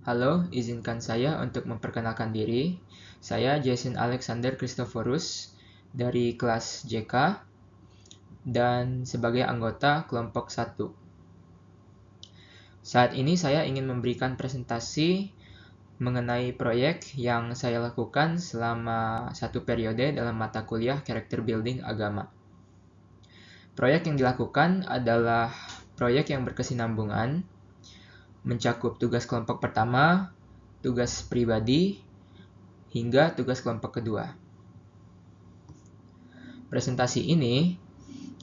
Halo, izinkan saya untuk memperkenalkan diri. Saya Jason Alexander Christophorus dari kelas JK dan sebagai anggota kelompok 1. Saat ini saya ingin memberikan presentasi mengenai proyek yang saya lakukan selama satu periode dalam mata kuliah Character Building Agama. Proyek yang dilakukan adalah proyek yang berkesinambungan, mencakup tugas kelompok pertama, tugas pribadi, hingga tugas kelompok kedua. Presentasi ini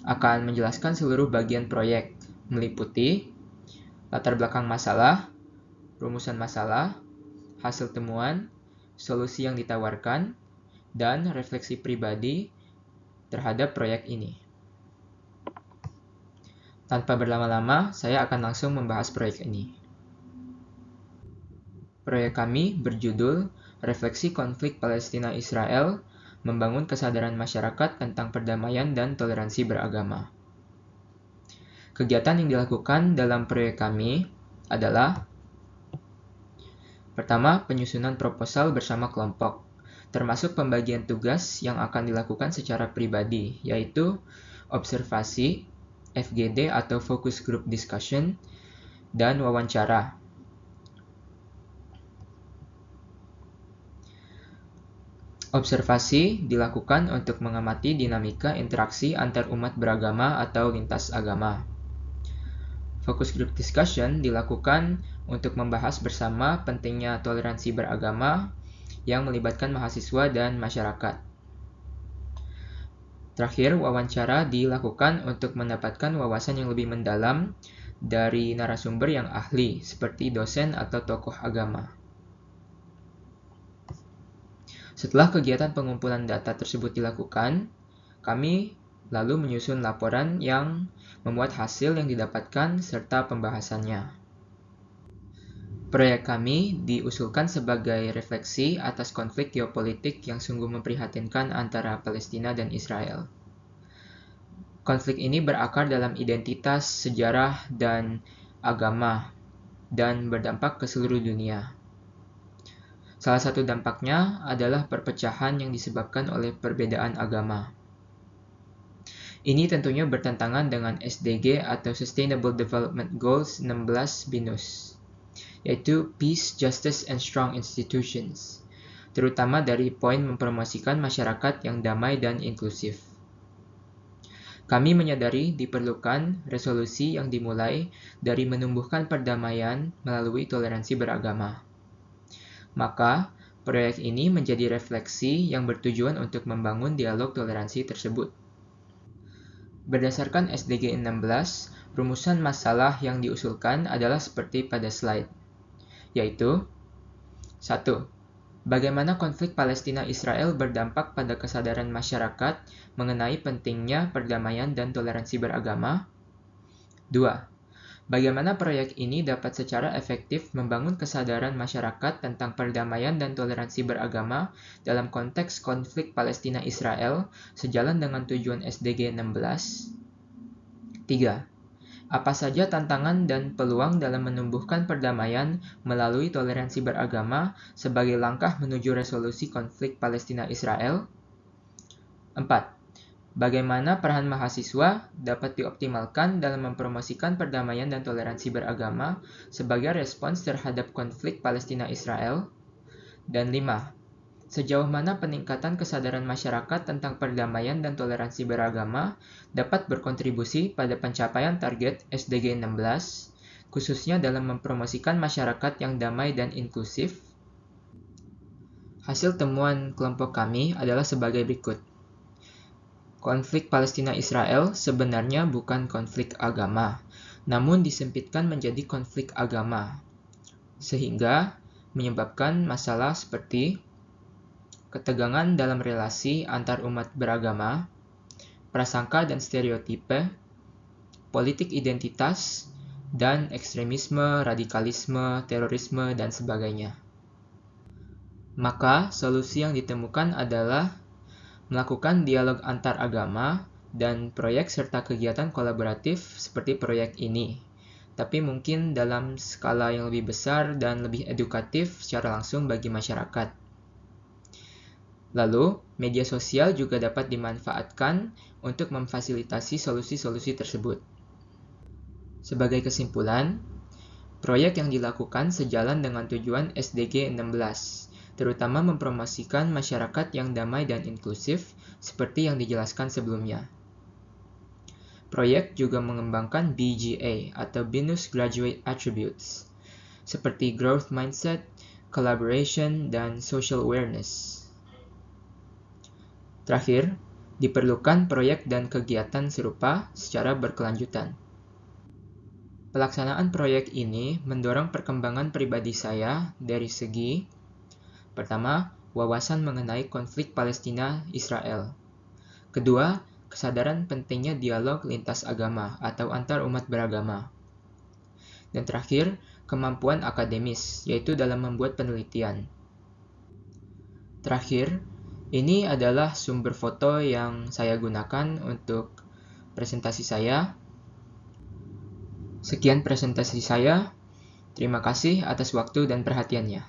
akan menjelaskan seluruh bagian proyek, meliputi latar belakang masalah, rumusan masalah, hasil temuan, solusi yang ditawarkan, dan refleksi pribadi terhadap proyek ini. Tanpa berlama-lama, saya akan langsung membahas proyek ini. Proyek kami berjudul Refleksi Konflik Palestina-Israel, Membangun Kesadaran Masyarakat tentang Perdamaian dan Toleransi Beragama. Kegiatan yang dilakukan dalam proyek kami adalah: pertama, penyusunan proposal bersama kelompok, termasuk pembagian tugas yang akan dilakukan secara pribadi, yaitu observasi, FGD atau Focus Group Discussion, dan wawancara. Observasi dilakukan untuk mengamati dinamika interaksi antar umat beragama atau lintas agama. Focus Group Discussion dilakukan untuk membahas bersama pentingnya toleransi beragama yang melibatkan mahasiswa dan masyarakat. Terakhir, wawancara dilakukan untuk mendapatkan wawasan yang lebih mendalam dari narasumber yang ahli, seperti dosen atau tokoh agama. Setelah kegiatan pengumpulan data tersebut dilakukan, kami lalu menyusun laporan yang memuat hasil yang didapatkan serta pembahasannya. Proyek kami diusulkan sebagai refleksi atas konflik geopolitik yang sungguh memprihatinkan antara Palestina dan Israel. Konflik ini berakar dalam identitas, sejarah, dan agama, dan berdampak ke seluruh dunia. Salah satu dampaknya adalah perpecahan yang disebabkan oleh perbedaan agama. Ini tentunya bertentangan dengan SDG atau Sustainable Development Goals 16 BINUS, yaitu Peace, Justice, and Strong Institutions, terutama dari poin mempromosikan masyarakat yang damai dan inklusif. Kami menyadari diperlukan resolusi yang dimulai dari menumbuhkan perdamaian melalui toleransi beragama. Maka, proyek ini menjadi refleksi yang bertujuan untuk membangun dialog toleransi tersebut. Berdasarkan SDG 16, rumusan masalah yang diusulkan adalah seperti pada slide, yaitu 1. Bagaimana konflik Palestina-Israel berdampak pada kesadaran masyarakat mengenai pentingnya perdamaian dan toleransi beragama? 2. Bagaimana proyek ini dapat secara efektif membangun kesadaran masyarakat tentang perdamaian dan toleransi beragama dalam konteks konflik Palestina-Israel sejalan dengan tujuan SDG 16? 3. Apa saja tantangan dan peluang dalam menumbuhkan perdamaian melalui toleransi beragama sebagai langkah menuju resolusi konflik Palestina-Israel? 4. Bagaimana peran mahasiswa dapat dioptimalkan dalam mempromosikan perdamaian dan toleransi beragama sebagai respons terhadap konflik Palestina-Israel? Dan 5. Sejauh mana peningkatan kesadaran masyarakat tentang perdamaian dan toleransi beragama dapat berkontribusi pada pencapaian target SDG 16, khususnya dalam mempromosikan masyarakat yang damai dan inklusif? Hasil temuan kelompok kami adalah sebagai berikut. Konflik Palestina-Israel sebenarnya bukan konflik agama, namun disempitkan menjadi konflik agama, sehingga menyebabkan masalah seperti ketegangan dalam relasi antar umat beragama, prasangka dan stereotipe, politik identitas, dan ekstremisme, radikalisme, terorisme, dan sebagainya. Maka, solusi yang ditemukan adalah melakukan dialog antar agama dan proyek serta kegiatan kolaboratif seperti proyek ini tapi mungkin dalam skala yang lebih besar dan lebih edukatif secara langsung bagi masyarakat. Lalu, media sosial juga dapat dimanfaatkan untuk memfasilitasi solusi-solusi tersebut. Sebagai kesimpulan, proyek yang dilakukan sejalan dengan tujuan SDG 16, terutama mempromosikan masyarakat yang damai dan inklusif seperti yang dijelaskan sebelumnya. Proyek juga mengembangkan BGA atau Binus Graduate Attributes, seperti growth mindset, collaboration, dan social awareness. Terakhir, diperlukan proyek dan kegiatan serupa secara berkelanjutan. Pelaksanaan proyek ini mendorong perkembangan pribadi saya dari segi pertama, wawasan mengenai konflik Palestina-Israel. Kedua, kesadaran pentingnya dialog lintas agama atau antar umat beragama. Dan terakhir, kemampuan akademis, yaitu dalam membuat penelitian. Terakhir, ini adalah sumber foto yang saya gunakan untuk presentasi saya. Sekian presentasi saya. Terima kasih atas waktu dan perhatiannya.